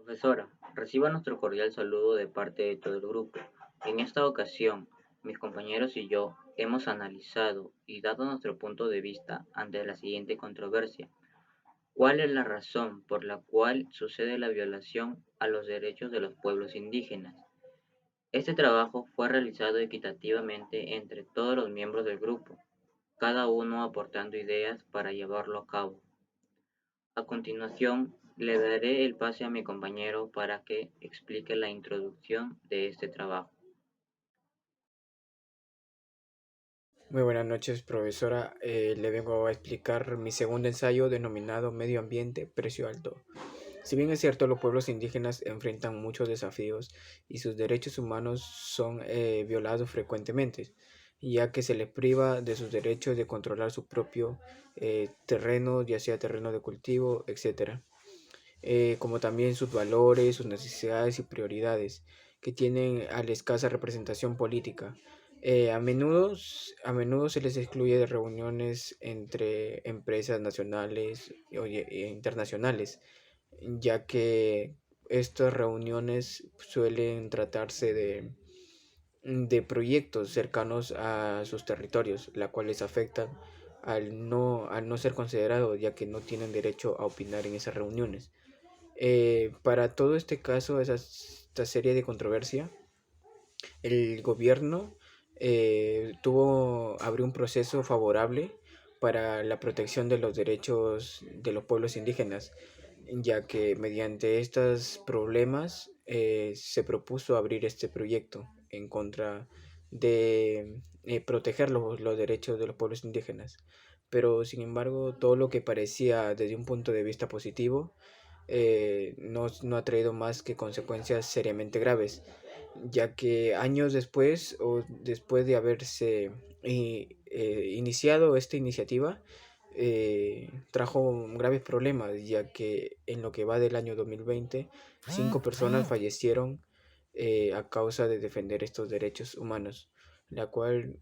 Profesora, reciba nuestro cordial saludo de parte de todo el grupo. En esta ocasión, mis compañeros y yo hemos analizado y dado nuestro punto de vista ante la siguiente controversia. ¿Cuál es la razón por la cual sucede la violación a los derechos de los pueblos indígenas? Este trabajo fue realizado equitativamente entre todos los miembros del grupo, cada uno aportando ideas para llevarlo a cabo. A continuación, le daré el pase a mi compañero para que explique la introducción de este trabajo. Muy buenas noches, profesora. Le vengo a explicar mi segundo ensayo denominado Medio Ambiente, Precio Alto. Si bien es cierto, los pueblos indígenas enfrentan muchos desafíos y sus derechos humanos son violados frecuentemente, ya que se les priva de sus derechos de controlar su propio terreno, ya sea terreno de cultivo, etc. Como también sus valores, sus necesidades y prioridades, que tienen a la escasa representación política. A menudo se les excluye de reuniones entre empresas nacionales e internacionales, ya que estas reuniones suelen tratarse de proyectos cercanos a sus territorios, la cual les afectan al no ser considerados, ya que no tienen derecho a opinar en esas reuniones. Para todo este caso, esta serie de controversia, el gobierno abrió un proceso favorable para la protección de los derechos de los pueblos indígenas, ya que mediante estos problemas se propuso abrir este proyecto en contra de proteger los derechos de los pueblos indígenas. Pero sin embargo, todo lo que parecía desde un punto de vista positivo no ha traído más que consecuencias seriamente graves, ya que años después o después de haberse iniciado esta iniciativa, trajo graves problemas, ya que en lo que va del año 2020, 5 personas fallecieron a causa de defender estos derechos humanos, la cual,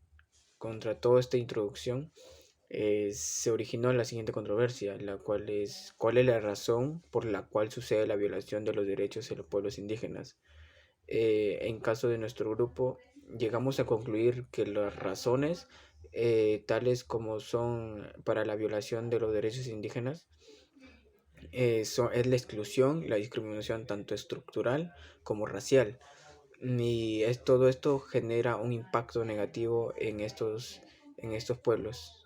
contra toda esta introducción, se originó la siguiente controversia, la cual es cuál es la razón por la cual sucede la violación de los derechos de los pueblos indígenas. En caso de nuestro grupo, llegamos a concluir que las razones, tales como son para la violación de los derechos indígenas, es la exclusión, la discriminación tanto estructural como racial. Todo esto genera un impacto negativo en estos pueblos.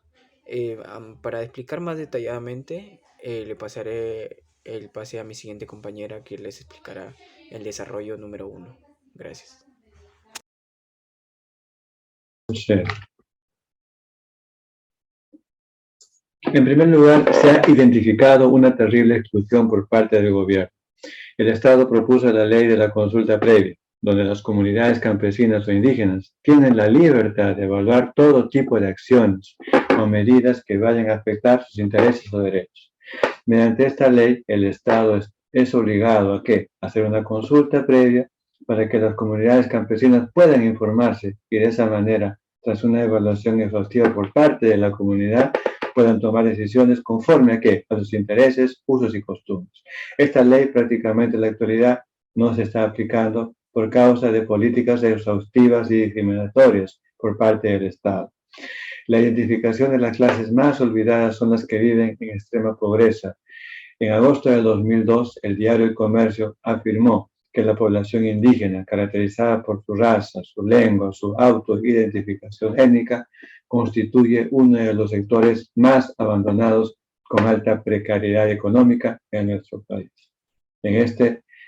Para explicar más detalladamente, le pasaré el pase a mi siguiente compañera, que les explicará el desarrollo número 1. Gracias. Sí. En primer lugar, se ha identificado una terrible exclusión por parte del gobierno. El Estado propuso la ley de la consulta previa, donde las comunidades campesinas o indígenas tienen la libertad de evaluar todo tipo de acciones o medidas que vayan a afectar sus intereses o derechos. Mediante esta ley, el Estado es obligado a hacer una consulta previa para que las comunidades campesinas puedan informarse y de esa manera, tras una evaluación exhaustiva por parte de la comunidad, puedan tomar decisiones conforme a sus intereses, usos y costumbres. Esta ley prácticamente en la actualidad no se está aplicando por causa de políticas exhaustivas y discriminatorias por parte del Estado. La identificación de las clases más olvidadas son las que viven en extrema pobreza. En agosto de 2002, el diario El Comercio afirmó que la población indígena, caracterizada por su raza, su lengua, su autoidentificación étnica, constituye uno de los sectores más abandonados con alta precariedad económica en nuestro país.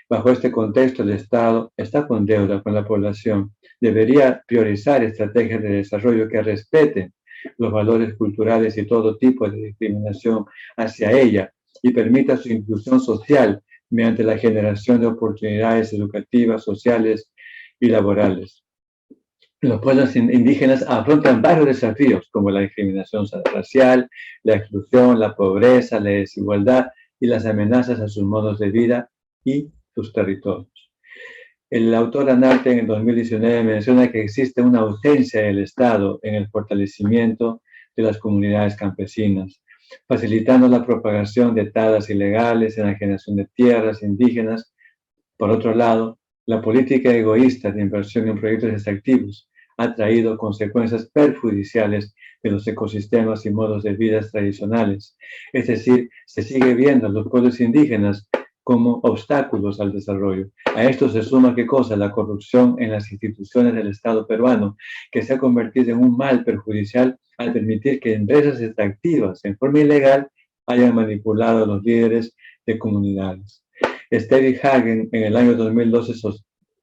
Bajo este contexto, el Estado está con deuda con la población. Debería priorizar estrategias de desarrollo que respeten los valores culturales y todo tipo de discriminación hacia ella y permita su inclusión social mediante la generación de oportunidades educativas, sociales y laborales. Los pueblos indígenas afrontan varios desafíos como la discriminación racial, la exclusión, la pobreza, la desigualdad y las amenazas a sus modos de vida y sus territorios. El autor Anarte en 2019 menciona que existe una ausencia del Estado en el fortalecimiento de las comunidades campesinas, facilitando la propagación de talas ilegales, enajenación de tierras indígenas, Por otro lado, la política egoísta de inversión en proyectos extractivos ha traído consecuencias perjudiciales de los ecosistemas y modos de vida tradicionales. Es decir, se sigue viendo a los pueblos indígenas como obstáculos al desarrollo. A esto se suma, ¿qué cosa? La corrupción en las instituciones del Estado peruano, que se ha convertido en un mal perjudicial al permitir que empresas extractivas en forma ilegal hayan manipulado a los líderes de comunidades. Stevie Hagen en el año 2012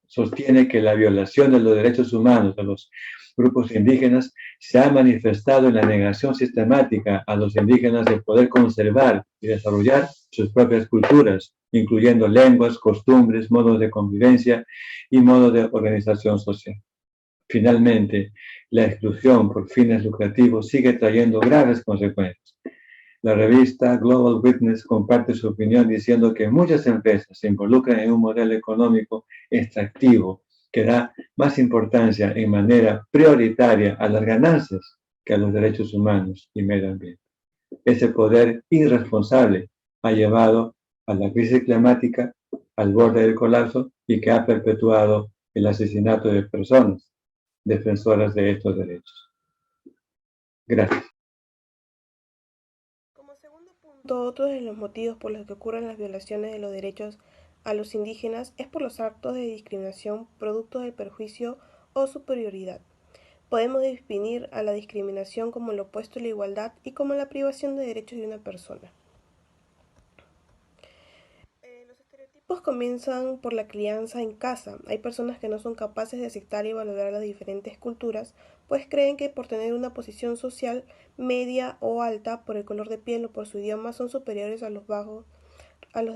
sostiene que la violación de los derechos humanos de los grupos indígenas se ha manifestado en la negación sistemática a los indígenas de poder conservar y desarrollar sus propias culturas, incluyendo lenguas, costumbres, modos de convivencia y modos de organización social. Finalmente, la exclusión por fines lucrativos sigue trayendo graves consecuencias. La revista Global Witness comparte su opinión diciendo que muchas empresas se involucran en un modelo económico extractivo que da más importancia en manera prioritaria a las ganancias que a los derechos humanos y medio ambiente. Ese poder irresponsable ha llevado a la crisis climática al borde del colapso y que ha perpetuado el asesinato de personas defensoras de estos derechos. Gracias. Como segundo punto, otro de los motivos por los que ocurren las violaciones de los derechos a los indígenas es por los actos de discriminación producto del perjuicio o superioridad. Podemos definir a la discriminación como lo opuesto a la igualdad y como la privación de derechos de una persona. Los estereotipos comienzan por la crianza en casa. Hay personas que no son capaces de aceptar y valorar las diferentes culturas, pues creen que por tener una posición social media o alta, por el color de piel o por su idioma, son superiores a los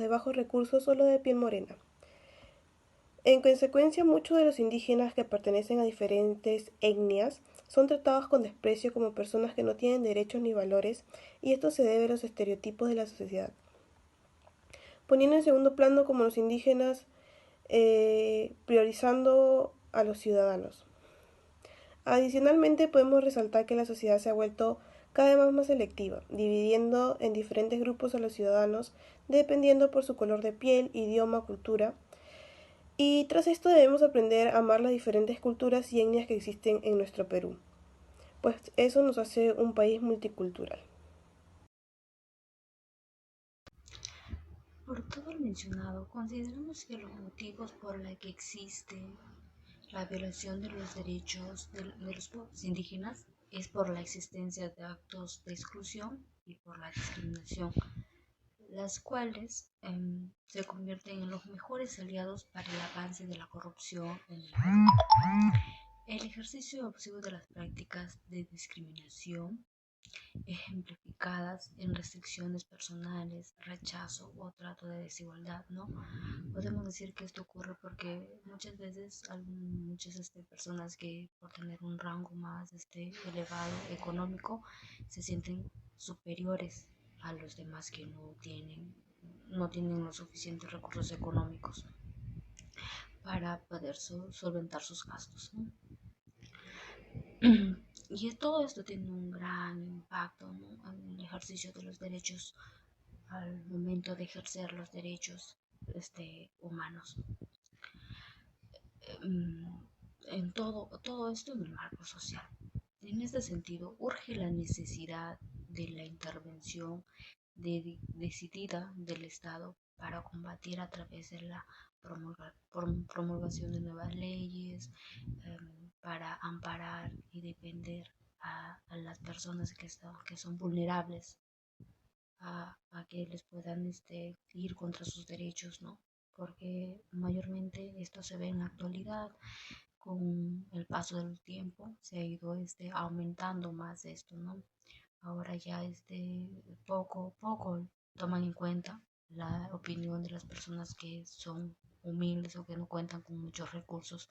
de bajos recursos o los de piel morena. En consecuencia, muchos de los indígenas que pertenecen a diferentes etnias son tratados con desprecio como personas que no tienen derechos ni valores, y esto se debe a los estereotipos de la sociedad, poniendo en segundo plano como los indígenas, priorizando a los ciudadanos. Adicionalmente, podemos resaltar que la sociedad se ha vuelto cada vez más selectiva, dividiendo en diferentes grupos a los ciudadanos dependiendo por su color de piel, idioma, cultura. Y tras esto debemos aprender a amar las diferentes culturas y etnias que existen en nuestro Perú, pues eso nos hace un país multicultural. Por todo lo mencionado, consideramos que los motivos por los que existe la violación de los derechos de los pueblos indígenas es por la existencia de actos de exclusión y por la discriminación, las cuales se convierten en los mejores aliados para el avance de la corrupción en el Perú. El ejercicio abusivo de las prácticas de discriminación ejemplificadas en restricciones personales, rechazo o trato de desigualdad, ¿no? Podemos decir que esto ocurre porque muchas veces muchas personas que por tener un rango más elevado económico se sienten superiores a los demás que no tienen los suficientes recursos económicos para poder solventar sus gastos, ¿no? Y todo esto tiene un gran impacto, ¿no?, en el ejercicio de los derechos al momento de ejercer los derechos humanos. En todo esto en el marco social. En este sentido, urge la necesidad de la intervención decidida del Estado para combatir a través de la promulgación de nuevas leyes, para amparar y defender a las personas que son vulnerables, a que les puedan ir contra sus derechos, ¿no? Porque mayormente esto se ve en la actualidad. Con el paso del tiempo se ha ido aumentando más esto, ¿no? Ahora ya poco a poco toman en cuenta la opinión de las personas que son humildes o que no cuentan con muchos recursos.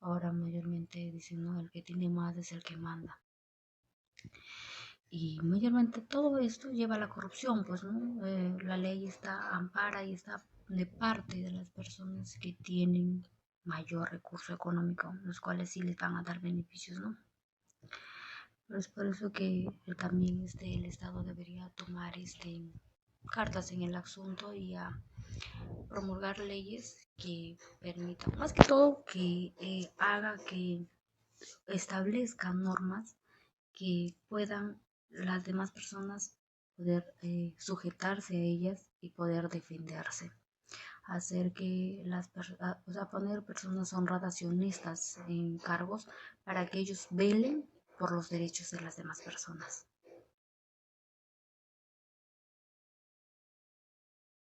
Ahora mayormente dicen, no, el que tiene más es el que manda. Y mayormente todo esto lleva a la corrupción, pues, ¿no? La ley ampara y está de parte de las personas que tienen mayor recurso económico, los cuales sí les van a dar beneficios, ¿no? Pero es por eso que también el Estado debería tomar cartas en el asunto y a promulgar leyes que permitan, más que todo, que haga que establezcan normas que puedan las demás personas poder sujetarse a ellas y poder defenderse. Hacer que o sea, poner personas honradas y honestas en cargos para que ellos velen por los derechos de las demás personas.